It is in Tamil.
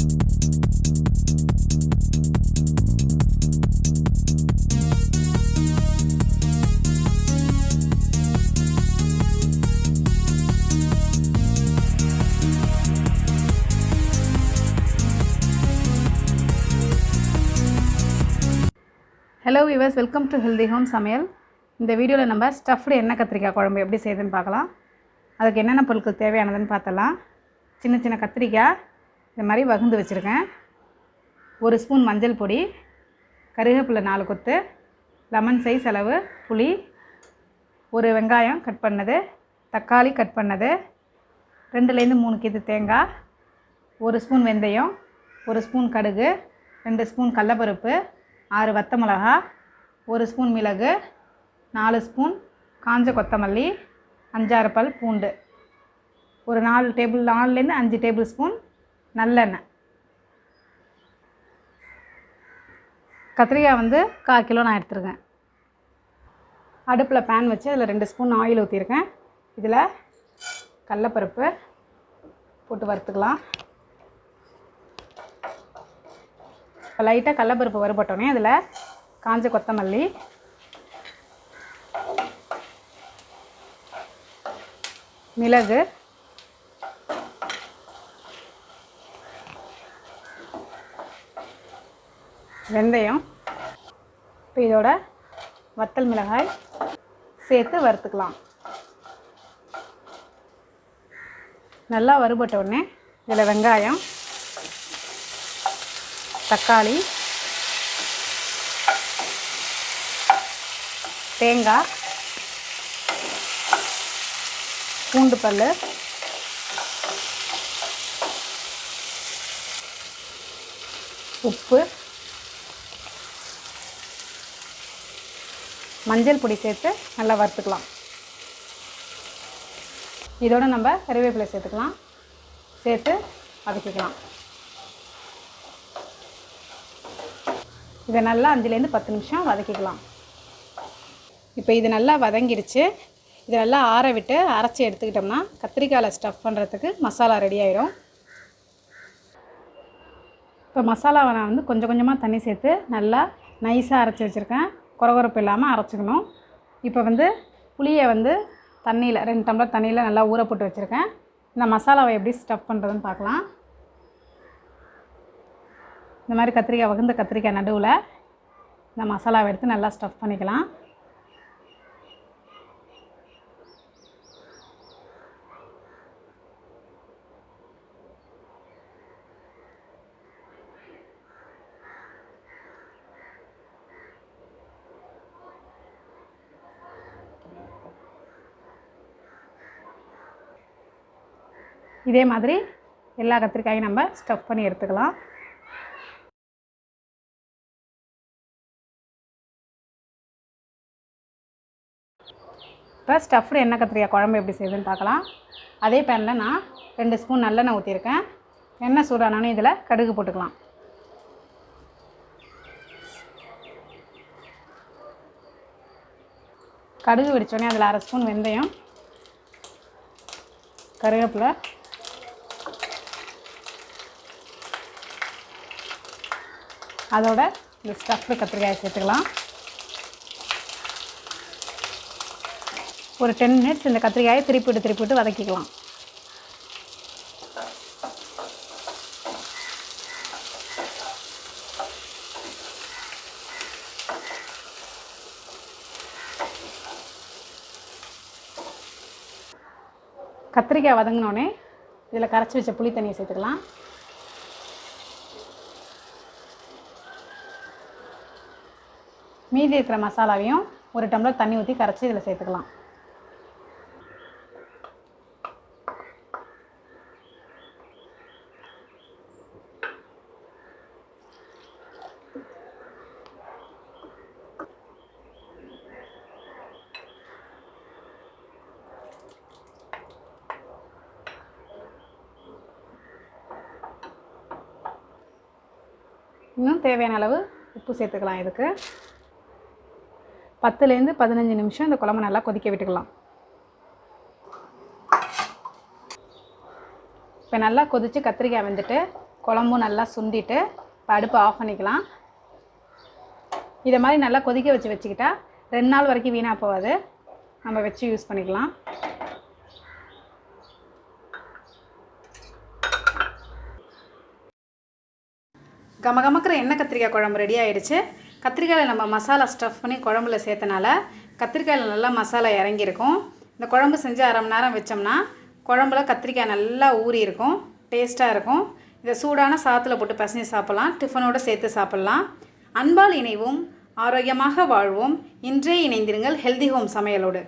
Hello viewers, welcome to Healthy Home Samayal. இந்த வீடியோல நம்ம ஸ்டஃப்டு எண்ணெய் கத்திரிக்காய் குழம்பு எப்படி செய்யுதுன்னு பார்க்கலாம். அதுக்கு என்னென்ன பொருட்கள் தேவையானதுன்னு பார்த்தலாம். சின்ன சின்ன கத்திரிக்காய் இந்த மாதிரி வகுந்து வச்சிருக்கேன். 1 ஸ்பூன் மஞ்சள் பொடி, கறிவேப்பிலை 4 கொத்து, லெமன் சைஸ் அளவு புளி, ஒரு வெங்காயம் கட் பண்ணது, தக்காளி கட் பண்ணது, 2 லேருந்து 3 கீத்து தேங்காய், 1 ஸ்பூன் வெந்தயம், 1 ஸ்பூன் கடுகு, 2 ஸ்பூன் கடலைப்பருப்பு, 6 வத்த மிளகா, 1 ஸ்பூன் மிளகு, 4 ஸ்பூன் காஞ்ச கொத்தமல்லி, 5-6 பல் பூண்டு, ஒரு 4லேருந்து 5 டேபிள் ஸ்பூன் நல்லெண்ணெய். கத்திரிக்காய் வந்து 1/4 கிலோ நான் எடுத்துருக்கேன். அடுப்பில் பேன் வச்சு அதில் 2 ஸ்பூன் ஆயில் ஊற்றிருக்கேன். இதில் கடலைப்பருப்பு போட்டு வறுத்துக்கலாம். இப்போ லைட்டாக கடலைப்பருப்பு வறுபட்டோன்னே அதில் காஞ்ச கொத்தமல்லி, மிளகு, வெந்தயம், இப்போ இதோட வத்தல் மிளகாய் சேர்த்து வறுத்துக்கலாம். நல்லா வறுபட்ட உடனே இதில் வெங்காயம், தக்காளி, தேங்காய், பூண்டு பல், உப்பு, மஞ்சள் பொடி சேர்த்து நல்லா வறுத்துக்கலாம். இதோட நம்ம கறிவேப்பிலை சேர்த்துக்கலாம். சேர்த்து வதக்கிக்கலாம். இதை நல்லா 5லேருந்து 10 நிமிஷம் வதக்கிக்கலாம். இப்போ இது நல்லா வதங்கிடுச்சு. இதை நல்லா ஆற விட்டு அரைச்சி எடுத்துக்கிட்டோம்னா கத்திரிக்காயில் ஸ்டஃப் பண்ணுறதுக்கு மசாலா ரெடி ஆகிடும். இப்போ மசாலாவை நான் வந்து கொஞ்சம் கொஞ்சமாக தண்ணி சேர்த்து நல்லா நைஸாக அரைச்சி வச்சுருக்கேன். கொரகொரப்பு இல்லாமல் அரைச்சிக்கணும். இப்போ வந்து புளியை வந்து தண்ணியில் 2 டம்ளர் தண்ணியில் நல்லா ஊற போட்டு வச்சுருக்கேன். இந்த மசாலாவை எப்படி ஸ்டஃப் பண்ணுறதுன்னு பார்க்கலாம். இந்த மாதிரி கத்திரிக்காய் வகுந்த கத்திரிக்காய் நடுவில் இந்த மசாலாவை எடுத்து நல்லா ஸ்டஃப் பண்ணிக்கலாம். இதே மாதிரி எல்லா கத்திரிக்காயும் நம்ம ஸ்டஃப் பண்ணி எடுத்துக்கலாம். இப்போ ஸ்டஃப்டு எண்ணெய் கத்திரிக்காய் குழம்பு எப்படி செய்யுதுன்னு பார்க்கலாம். அதே பேனில் நான் 2 ஸ்பூன் நல்லெண்ணெய் ஊற்றிருக்கேன். எண்ணெய் சூடானோன்னு இதில் கடுகு போட்டுக்கலாம். கடுகு வெடித்தோடனே அதில் 1/2 ஸ்பூன் வெந்தயம், கருவேப்பிலை, அதோட இந்த ஸ்டஃப்டு கத்திரிக்காயை சேர்த்துக்கலாம். ஒரு 10 மினிட்ஸ் இந்த கத்திரிக்காயை திருப்பிட்டு வதக்கிக்கலாம். கத்திரிக்காய் வதங்கினோடனே இதில் கரைச்சி வச்ச புளி தண்ணியை சேர்த்துக்கலாம். மீதி இருக்கிற மசாலாவையும் 1 டம்ளர் தண்ணி ஊற்றி கரைச்சி இதில் சேர்த்துக்கலாம். இன்னும் தேவையான அளவு உப்பு சேர்த்துக்கலாம். இதுக்கு 10லேருந்து 15 நிமிஷம் இந்த குழம்பு நல்லா கொதிக்க விட்டுக்கலாம். இப்போ நல்லா கொதித்து கத்திரிக்காய் வெந்துட்டு குழம்பும் நல்லா சுண்டிட்டு இப்போ அடுப்பு ஆஃப் பண்ணிக்கலாம். இதை மாதிரி நல்லா கொதிக்க வச்சுக்கிட்டா 2 நாள் வரைக்கும் வீணாக போகாது. நம்ம வச்சு யூஸ் பண்ணிக்கலாம். கமகமக்கிற எண்ணெய் கத்திரிக்காய் குழம்பு ரெடி ஆகிடுச்சு. கத்திரிக்காயில் நம்ம மசாலா ஸ்டஃப் பண்ணி குழம்புல சேர்த்தனால கத்திரிக்காயில் நல்லா மசாலா இறங்கியிருக்கும். இந்த குழம்பு செஞ்சு 1/2 மணி நேரம் வச்சோம்னா குழம்புல கத்திரிக்காய் நல்லா ஊறி இருக்கும், டேஸ்ட்டாக இருக்கும். இதை சூடான சாத்தில் போட்டு பசஞ்சு சாப்பிட்லாம், டிஃபனோடு சேர்த்து சாப்பிட்லாம். அன்பால் இணைவோம், ஆரோக்கியமாக வாழ்வோம். இன்றே இணைந்திருங்கள் ஹெல்தி ஹோம் சமையலோடு.